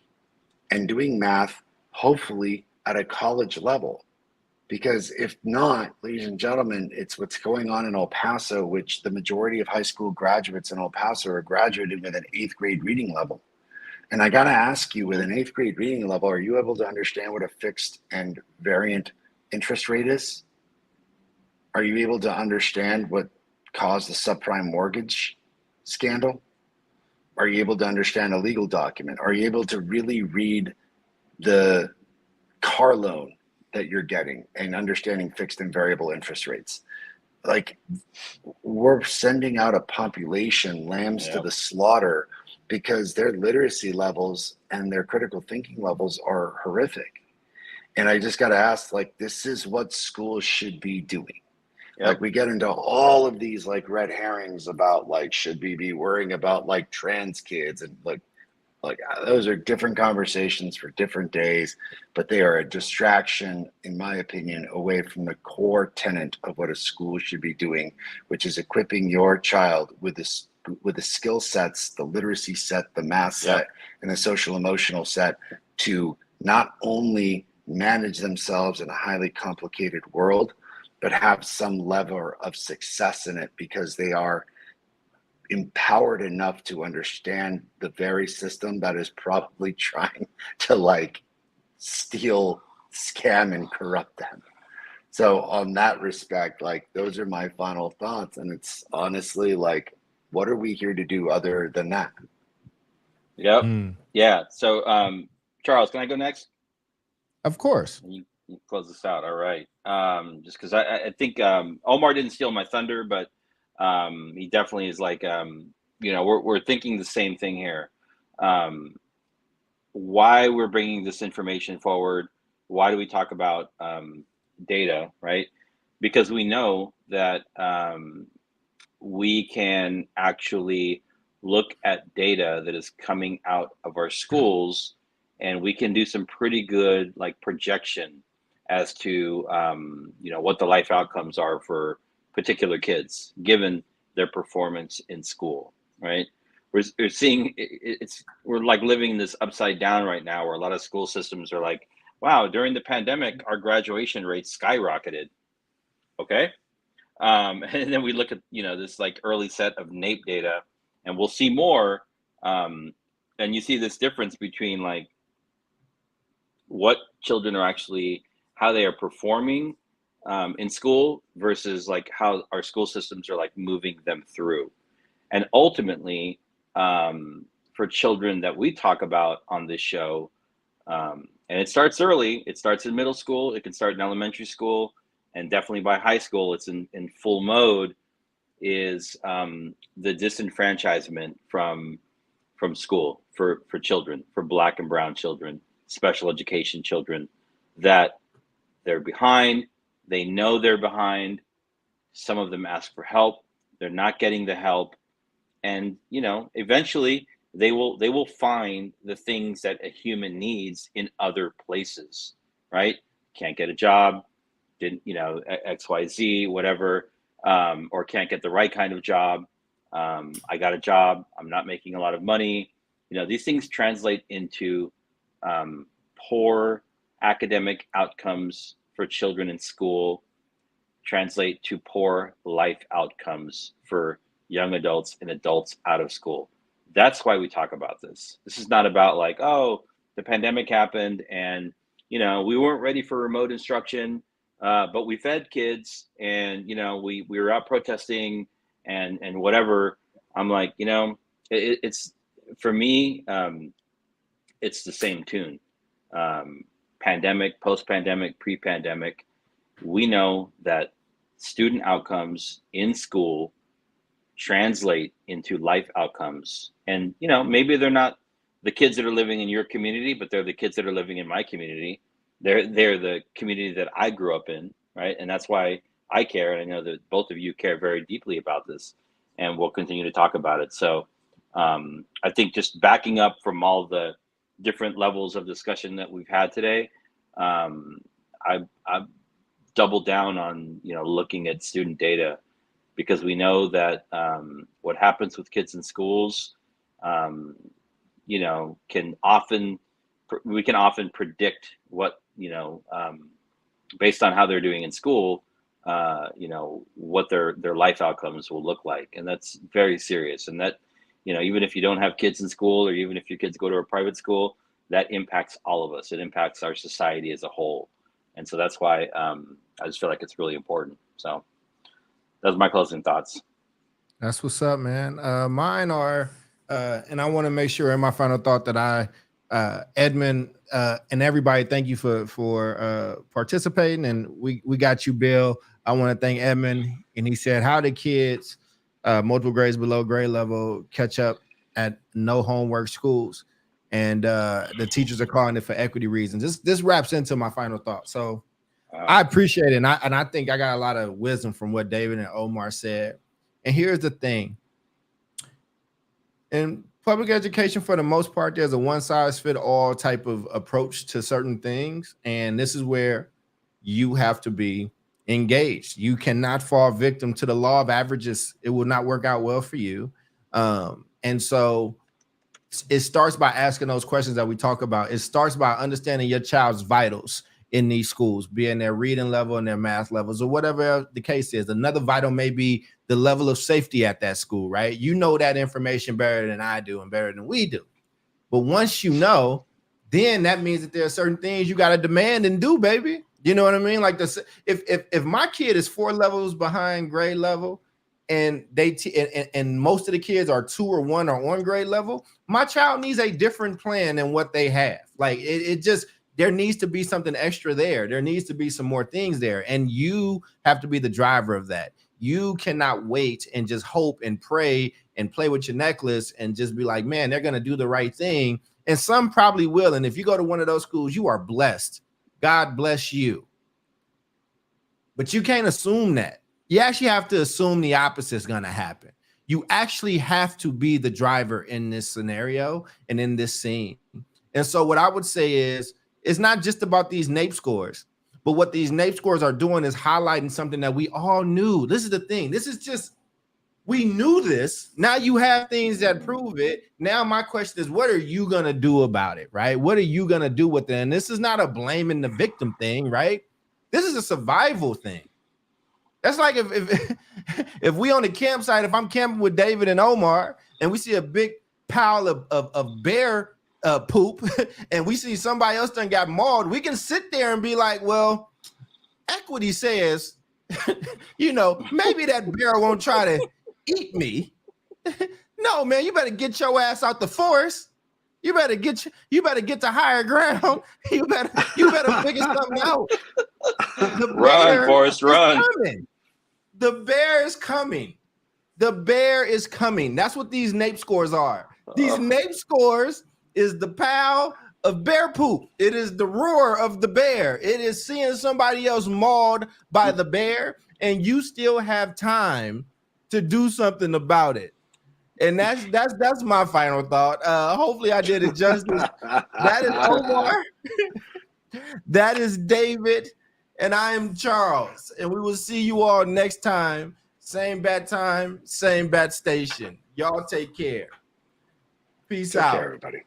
and doing math, hopefully at a college level? Because if not, ladies and gentlemen, it's what's going on in El Paso, which the majority of high school graduates in El Paso are graduated with an 8th grade reading level. And I got to ask you, with an 8th grade reading level, are you able to understand what a fixed and variant interest rate is? Are you able to understand what caused the subprime mortgage scandal? Are you able to understand a legal document? Are you able to really read the car loan that you're getting and understanding fixed and variable interest rates? Like, we're sending out a population, lambs to the slaughter, because their literacy levels and their critical thinking levels are horrific. And I just got to ask, like, this is what schools should be doing. Like, we get into all of these, like, red herrings about, like, should we be worrying about, like, trans kids, and like those are different conversations for different days, but they are a distraction, in my opinion, away from the core tenet of what a school should be doing, which is equipping your child with the skill sets, the literacy set, the math set, and the social emotional set to not only manage themselves in a highly complicated world, but have some level of success in it, because they are empowered enough to understand the very system that is probably trying to, like, steal, scam, and corrupt them. So on that respect, like, those are my final thoughts. And it's honestly, like, what are we here to do other than that? Yeah. So, Charles, can I go next? Of course. You close this out. All right. Just because I think Omar didn't steal my thunder, but he definitely is, like, we're thinking the same thing here. Why we're bringing this information forward? Why do we talk about data, right? Because we know that we can actually look at data that is coming out of our schools, and we can do some pretty good, like, projection as to what the life outcomes are for particular kids given their performance in school, right? We're seeing we're like living in this upside down right now where a lot of school systems are like, wow, during the pandemic, our graduation rates skyrocketed. Okay. And then we look at, this like early set of NAEP data, and we'll see more. And you see this difference between like what children are actually, how they are performing in school versus like how our school systems are like moving them through. And ultimately, for children that we talk about on this show, and it starts early, it starts in middle school, it can start in elementary school, and definitely by high school, it's in full mode, is the disenfranchisement from school for children, for Black and brown children, special education children, that they're behind, they know they're behind, some of them ask for help, they're not getting the help, and eventually they will find the things that a human needs in other places, right? Can't get a job, didn't XYZ, whatever, or can't get the right kind of job. I got a job, I'm not making a lot of money. These things translate into poor academic outcomes for children in school, translate to poor life outcomes for young adults and adults out of school. That's why we talk about this. This is not about like, oh, the pandemic happened and we weren't ready for remote instruction, but we fed kids, and we were out protesting and whatever. I'm like, it's for me, it's the same tune. Pandemic, post-pandemic, pre-pandemic, we know that student outcomes in school translate into life outcomes. And maybe they're not the kids that are living in your community, but they're the kids that are living in my community. They're the community that I grew up in, right? And that's why I care, and I know that both of you care very deeply about this, and we'll continue to talk about it. So I think just backing up from all the different levels of discussion that we've had today, I've doubled down on looking at student data, because we know that what happens with kids in schools, we can often predict what based on how they're doing in school, what their life outcomes will look like, and that's very serious. And that even if you don't have kids in school, or even if your kids go to a private school, that impacts all of us. It impacts our society as a whole, and so that's why I just feel like it's really important. So those are my closing thoughts. That's what's up, man. Mine are, and I want to make sure in my final thought that Edmund and everybody, thank you for participating, and we got you, Bill. I want to thank Edmund, and he said, how did kids multiple grades below grade level catch up at no homework schools? And the teachers are calling it for equity reasons. This wraps into my final thought. So I appreciate it, and I think I got a lot of wisdom from what David and Omar said. And here's the thing. In public education, for the most part, there's a one-size-fits-all type of approach to certain things, and this is where you have to be engaged. You cannot fall victim to the law of averages. It will not work out well for you. And so it starts by asking those questions that we talk about. It starts by understanding your child's vitals in these schools, be in their reading level and their math levels, or whatever the case is. Another vital may be the level of safety at that school, right? You know that information better than I do and better than we do. But once you know, then that means that there are certain things you got to demand and do, baby. You know what I mean? Like this, if my kid is 4 levels behind grade level, and and most of the kids are 2 or 1 or on grade level, my child needs a different plan than what they have. Like it just, there needs to be something extra there. There needs to be some more things there. And you have to be the driver of that. You cannot wait and just hope and pray and play with your necklace and just be like, man, they're going to do the right thing. And some probably will. And if you go to one of those schools, you are blessed. God bless you. But you can't assume that. You actually have to assume the opposite is going to happen. You actually have to be the driver in this scenario and in this scene. And so what I would say is, it's not just about these NAEP scores, But what these NAEP scores are doing is highlighting something that we all knew. This is the thing. This is just, we knew this. Now you have things that prove it. Now my question is, what are you going to do about it, right? What are you going to do with it? And this is not a blaming the victim thing, right? This is a survival thing. That's like if we on the campsite, if I'm camping with David and Omar and we see a big pile of bear poop and we see somebody else done got mauled, we can sit there and be like, well, equity says, you know, maybe that bear won't try to eat me. No, man, you better get your ass out the forest. You better get to higher ground. You better figure something out. Run, Forrest, run. Coming. The bear is coming. The bear is coming. That's what these NAEP scores are. These NAEP scores is the pile of bear poop. It is the roar of the bear. It is seeing somebody else mauled by the bear, and you still have time to do something about it. And that's my final thought. Hopefully I did it justice. That is Omar. That is David. And I am Charles. And we will see you all next time. Same bat time, same bat station. Y'all take care. Peace out. Take care, everybody.